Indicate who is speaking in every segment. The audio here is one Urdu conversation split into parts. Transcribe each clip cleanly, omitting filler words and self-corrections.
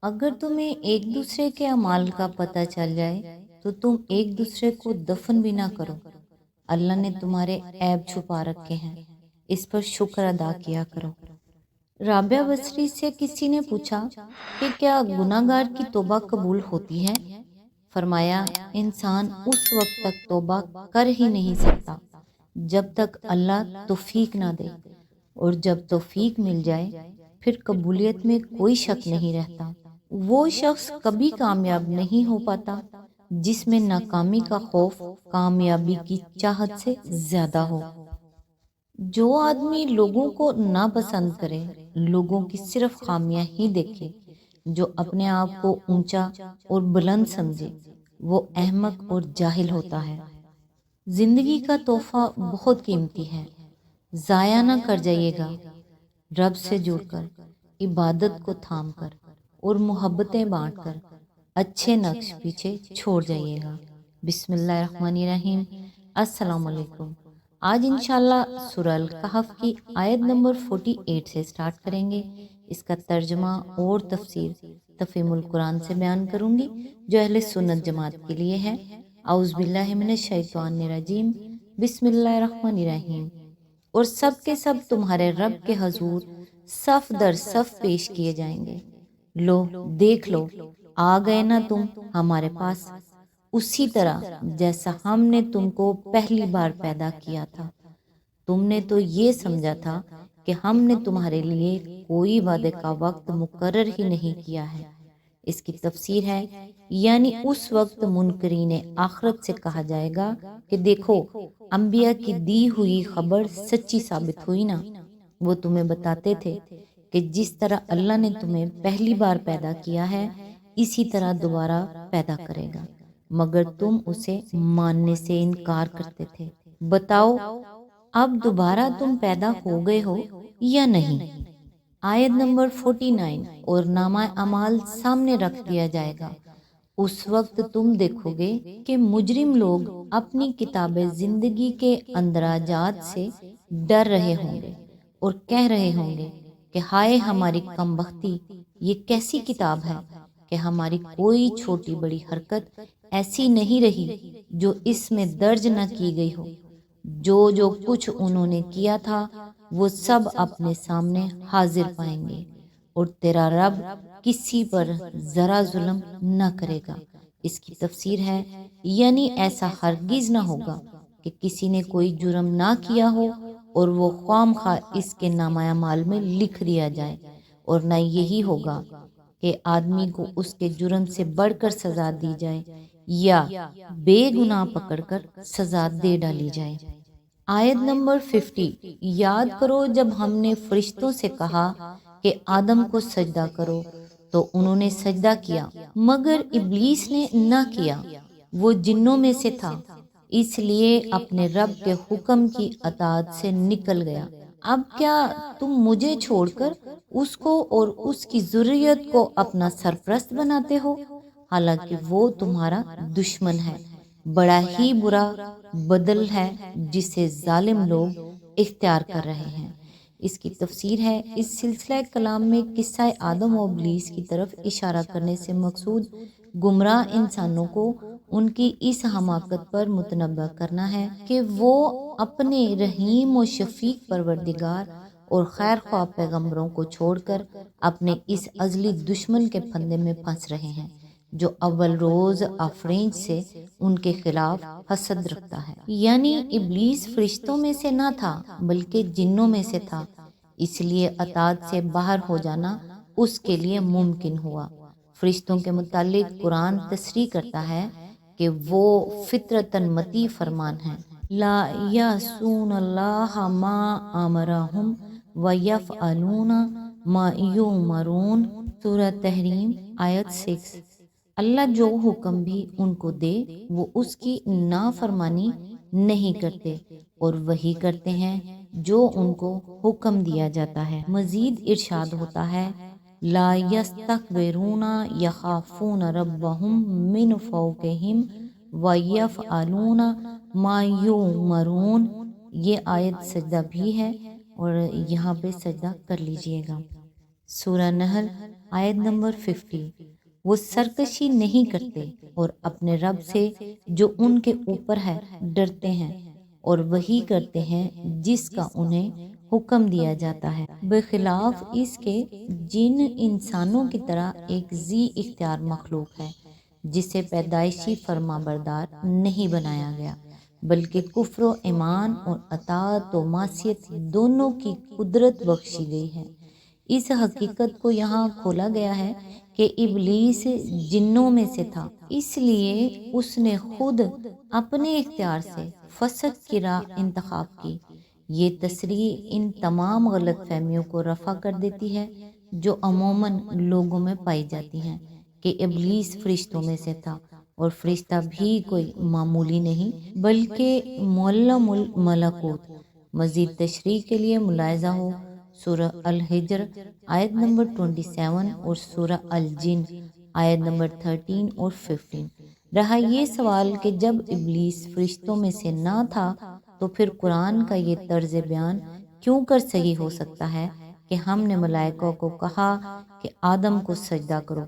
Speaker 1: اگر تمہیں ایک دوسرے کے اعمال کا پتہ چل جائے تو تم ایک دوسرے کو دفن بھی نہ کرو۔ اللہ نے تمہارے عیب چھپا رکھے ہیں، اس پر شکر ادا کیا کرو۔ رابعہ بصری سے کسی نے پوچھا کہ کیا گناہ گار کی توبہ قبول ہوتی ہے؟ فرمایا، انسان اس وقت تک توبہ کر ہی نہیں سکتا جب تک اللہ توفیق نہ دے، اور جب توفیق مل جائے پھر قبولیت میں کوئی شک نہیں رہتا۔ وہ شخص کبھی کامیاب نہیں ہو پاتا جس میں ناکامی کا خوف کامیابی کی چاہت سے زیادہ ہو۔ جو آدمی لوگوں کو ناپسند کرے، لوگوں کی صرف خامیاں ہی دیکھے، جو اپنے آپ کو اونچا اور بلند سمجھے، وہ احمق اور جاہل ہوتا ہے۔ زندگی کا تحفہ بہت قیمتی ہے، ضائع نہ کر جائیے گا۔ رب سے جڑ کر، عبادت کو تھام کر اور محبتیں بانٹ کر اچھے نقش پیچھے چھوڑ جائیے گا۔ بسم اللہ الرحمن الرحیم۔ السلام علیکم۔ آج انشاءاللہ سورہ الکہف کی آیت نمبر 48 سے سٹارٹ کریں گے۔ اس کا ترجمہ اور تفسیر تفہیم القرآن سے بیان کروں گی جو اہل سنت جماعت کے لیے ہے۔ اعوذ باللہ من الشیطان الرجیم، بسم اللہ الرحمن الرحیم۔ اور سب کے سب تمہارے رب کے حضور صف در صف پیش کیے جائیں گے۔ لو دیکھ لو، آ گئے نا تم ہمارے پاس، اسی طرح جیسا ہم نے تم کو پہلی بار پیدا کیا تھا۔ تم نے تو یہ سمجھا تھا کہ ہم نے تمہارے لیے کوئی وعدے کا وقت مقرر ہی نہیں کیا ہے۔ اس کی تفسیر ہے، یعنی اس وقت منکرین آخرت سے کہا جائے گا کہ دیکھو، انبیاء کی دی ہوئی خبر سچی ثابت ہوئی نا۔ وہ تمہیں بتاتے تھے کہ جس طرح اللہ نے تمہیں پہلی بار پیدا کیا ہے اسی طرح دوبارہ پیدا کرے گا، مگر تم اسے ماننے سے انکار کرتے تھے۔ بتاؤ اب دوبارہ تم پیدا ہو گئے ہو یا نہیں؟ آیت نمبر 49۔ اور نامہ اعمال سامنے رکھ دیا جائے گا، اس وقت تم دیکھو گے کہ مجرم لوگ اپنی کتاب زندگی کے اندراجات سے ڈر رہے ہوں گے اور کہہ رہے ہوں گے کہ ہائے ہماری کم بختی، یہ کیسی کتاب ہے کہ ہماری کوئی چھوٹی بڑی حرکت ایسی نہیں رہی جو اس میں درج نہ کی گئی ہو۔ جو کچھ انہوں نے کیا تھا وہ سب اپنے سامنے حاضر پائیں گے، اور تیرا رب کسی پر ذرا ظلم نہ کرے گا۔ اس کی تفسیر ہے، یعنی ایسا ہرگز نہ ہوگا کہ کسی نے کوئی جرم نہ کیا ہو اور وہ خواہ مخواہ اس کے نامہ اعمال میں لکھ دیا جائے، اور نہ یہی ہوگا کہ آدمی کو اس کے جرم سے بڑھ کر سزا دی جائے یا بے گناہ پکڑ کر سزا دے ڈالی جائے۔ آیت نمبر 50۔ یاد کرو جب ہم نے فرشتوں سے کہا کہ آدم کو سجدہ کرو تو انہوں نے سجدہ کیا، مگر ابلیس نے نہ کیا، وہ جنوں میں سے تھا، اس لیے اپنے رب کے حکم کی اطاعت سے نکل گیا۔ اب کیا تم مجھے چھوڑ کر اس کو اور اس کی ذریت کو اپنا سرپرست بناتے ہو، حالانکہ وہ تمہارا دشمن ہے۔ بڑا ہی برا بدل ہے جسے ظالم لوگ اختیار کر رہے ہیں۔ اس کی تفسیر ہے، اس سلسلہ کلام میں قصہ آدم و ابلیس کی طرف اشارہ کرنے سے مقصود گمراہ انسانوں کو ان کی اس حماقت پر متنبہ کرنا ہے کہ وہ اپنے رحیم و شفیق پروردگار اور خیر خواہ پیغمبروں کو چھوڑ کر اپنے اس ازلی دشمن کے پھندے میں پھنس رہے ہیں جو اول روز آفرین سے ان کے خلاف حسد رکھتا ہے۔ یعنی ابلیس فرشتوں میں سے نہ تھا بلکہ جنوں میں سے تھا، اس لیے اطاعت سے باہر ہو جانا اس کے لیے ممکن ہوا۔ فرشتوں کے متعلق قرآن تصریح کرتا ہے کہ وہ فطرتاً مطیع فرمان ہیں، لا یعصون اللہ ما امرہم ویفعلون ما یؤمرون۔ سورہ تحریم آیت 6۔ اللہ جو حکم بھی ان کو دے وہ اس کی نافرمانی نہیں کرتے اور وہی کرتے ہیں جو ان کو حکم دیا جاتا ہے۔ مزید ارشاد ہوتا ہے، لا یستکبرون یخافون ربہم من فوقہم ویفعلون ما یؤمرون۔ یہ آیت سجدہ بھی ہے اور یہاں پہ سجدہ کر لیجئے گا۔ سورہ نحل آیت نمبر 50۔ وہ سرکشی نہیں کرتے اور اپنے رب سے جو ان کے اوپر ہے ڈرتے ہیں، اور وہی کرتے ہیں جس کا انہیں حکم دیا جاتا ہے، بخلاف اس کے جن انسانوں کی طرح ایک ذی اختیار مخلوق ہے جسے پیدائشی فرما بردار نہیں بنایا گیا، بلکہ کفر و ایمان اور اطاعت و معصیت دونوں کی قدرت بخشی گئی ہے۔ اس حقیقت کو یہاں کھولا گیا ہے کہ ابلیس جنوں میں سے تھا، اس لیے اس نے خود اپنے اختیار سے فسق کی راہ انتخاب کی۔ یہ تصریح ان تمام غلط فہمیوں کو رفع کر دیتی ہے جو عموماً لوگوں میں پائی جاتی ہیں کہ ابلیس فرشتوں میں سے تھا، اور فرشتہ بھی کوئی معمولی نہیں بلکہ معلم الملکوت۔ مزید تشریح کے لیے ملاحظہ ہو سورہ الحجر آیت نمبر 27 اور سورہ الجن آیت نمبر 13 اور 15۔ رہا یہ سوال کہ جب ابلیس فرشتوں میں سے نہ تھا تو پھر قرآن کا یہ طرز بیان کیوں کر صحیح ہو سکتا ہے کہ ہم نے ملائکہ کو کہا کہ آدم کو سجدہ کرو،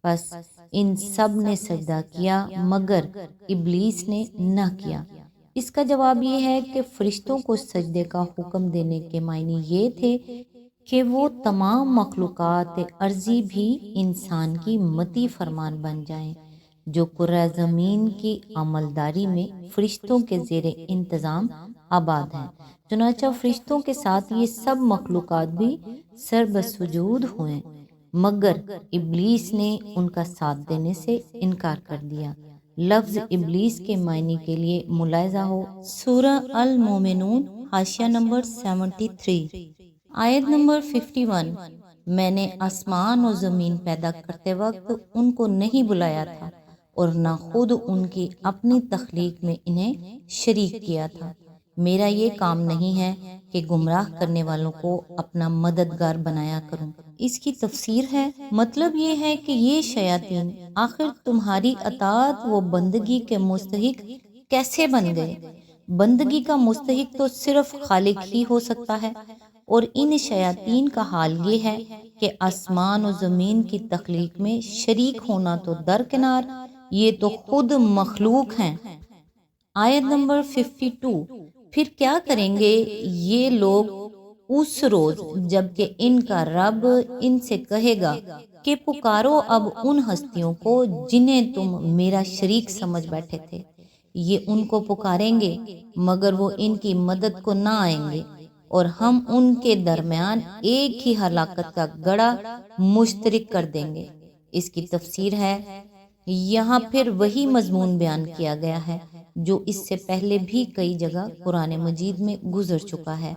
Speaker 1: بس ان سب نے سجدہ کیا مگر ابلیس نے نہ کیا۔ اس کا جواب یہ ہے کہ فرشتوں کو سجدے کا حکم دینے کے معنی یہ تھے کہ وہ تمام مخلوقات ارضی بھی انسان کی مطیع فرمان بن جائیں جو کرہ زمین کی عملداری میں فرشتوں کے زیر انتظام آباد ہیں۔ چنانچہ فرشتوں کے ساتھ یہ سب مخلوقات بھی سر بسجود ہوئیں، مگر ابلیس نے ان کا ساتھ دینے سے انکار کر دیا۔ لفظ ابلیس کے معنی کے لیے ملاحظہ ہو سورہ المومنون حاشیہ نمبر 73 آیت نمبر 51۔ میں نے آسمان و زمین پیدا کرتے وقت ان کو نہیں بلایا تھا اور نہ خود ان کی اپنی تخلیق میں انہیں شریک کیا تھا۔ میرا یہ کام نہیں ہے کہ گمراہ کرنے والوں کو اپنا مددگار بنایا کروں۔ اس کی تفسیر ہے، مطلب یہ ہے کہ یہ شیاطین آخر تمہاری اطاعت و بندگی کے مستحق کیسے بن گئے؟ بندگی کا مستحق تو صرف خالق ہی ہو سکتا ہے، اور ان شیاطین کا حال یہ ہے کہ آسمان و زمین کی تخلیق میں شریک ہونا تو درکنار، یہ تو خود مخلوق ہیں۔ آیت نمبر 52۔ پھر کیا کریں گے یہ لوگ اس روز جب کہ ان کا رب ان سے کہے گا کہ پکارو اب ان ہستیوں کو جنہیں تم میرا شریک سمجھ بیٹھے تھے۔ یہ ان کو پکاریں گے مگر وہ ان کی مدد کو نہ آئیں گے، اور ہم ان کے درمیان ایک ہی ہلاکت کا گڑھا مشترک کر دیں گے۔ اس کی تفسیر ہے، یہاں پھر وہی مضمون بیان کیا گیا ہے جو اس سے پہلے بھی کئی جگہ قرآن مجید میں گزر چکا ہے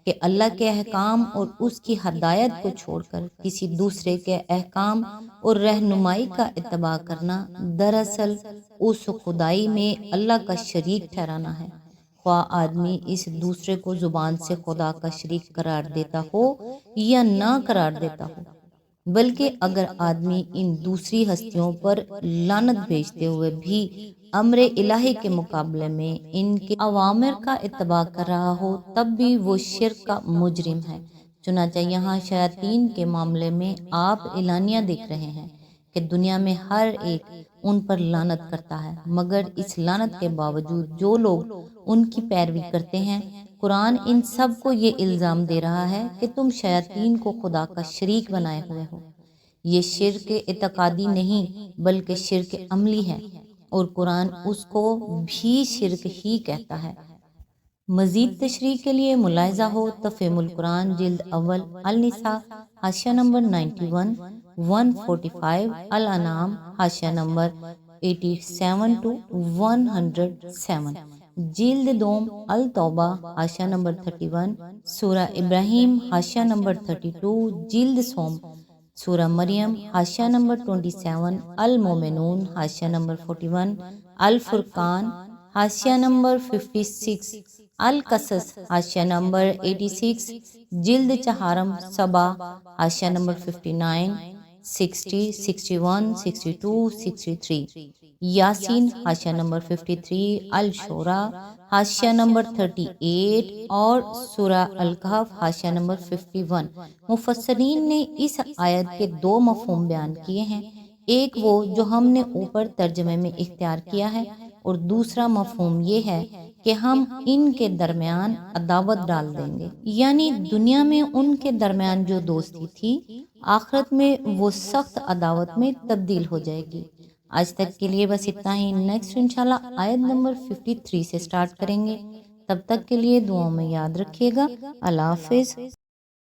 Speaker 1: کہ اللہ کے احکام اور اس کی ہدایت کو چھوڑ کر کسی دوسرے کے احکام اور رہنمائی کا اتباع کرنا دراصل اس خدائی میں اللہ کا شریک ٹھہرانا ہے، خواہ آدمی اس دوسرے کو زبان سے خدا کا شریک قرار دیتا ہو یا نہ قرار دیتا ہو، بلکہ اگر آدمی ان دوسری ہستیوں پر لعنت بھیجتے ہوئے بھی امر الہی کے مقابلے میں ان کے اوامر کا اتباع کر رہا ہو تب بھی وہ شرک کا مجرم ہے۔ چنانچہ یہاں شیاطین کے معاملے میں آپ اعلانیہ دیکھ رہے ہیں کہ دنیا میں ہر ایک ان پر لعنت کرتا ہے، مگر اس لعنت کے باوجود جو لوگ ان کی پیروی کرتے ہیں، قرآن ان سب کو یہ الزام دے رہا ہے کہ تم شیاطین کو خدا کا شریک بنائے ہوئے ہو۔ یہ شرک اعتقادی نہیں بلکہ شرک عملی ہے، اور قرآن اس کو بھی شرک ہی کہتا ہے۔ مزید تشریح کے لیے ملاحظہ ہو تفہیم القرآن جلد اول النساء حاشیہ نمبر 91 145، الانعام حاشیہ نمبر 87 to 107، جلد دوم التوبہ حاشیہ نمبر 31، سورہ ابراہیم حاشیہ نمبر 32، جلد سوم سورہ مریم حاشیہ نمبر 27، المومنون حاشیہ نمبر 41، الفرقان حاشیہ نمبر 56، القصص حاشیہ نمبر 86، جلد چہارم سبا حاشیہ نمبر 59، 60, 61, 62, 63. یاسین حاشیہ نمبر 53، الشورى حاشیہ نمبر 38 اور سورہ الکہف حاشیہ نمبر 51۔ مفسرین نے اس آیت کے دو مفہوم بیان کیے ہیں، ایک وہ جو ہم نے اوپر ترجمے میں اختیار کیا ہے، اور دوسرا مفہوم یہ ہے کہ ہم ان کے درمیان عداوت ڈال دیں گے، یعنی دنیا میں ان کے درمیان جو دوستی تھی آخرت میں وہ سخت عداوت میں تبدیل ہو جائے گی۔ آج تک کے لیے بس اتنا ہی، نیکسٹ انشاءاللہ آیت نمبر 53 سے سٹارٹ کریں گے۔ تب تک کے لیے دعاؤں میں یاد رکھیے گا۔ اللہ حافظ۔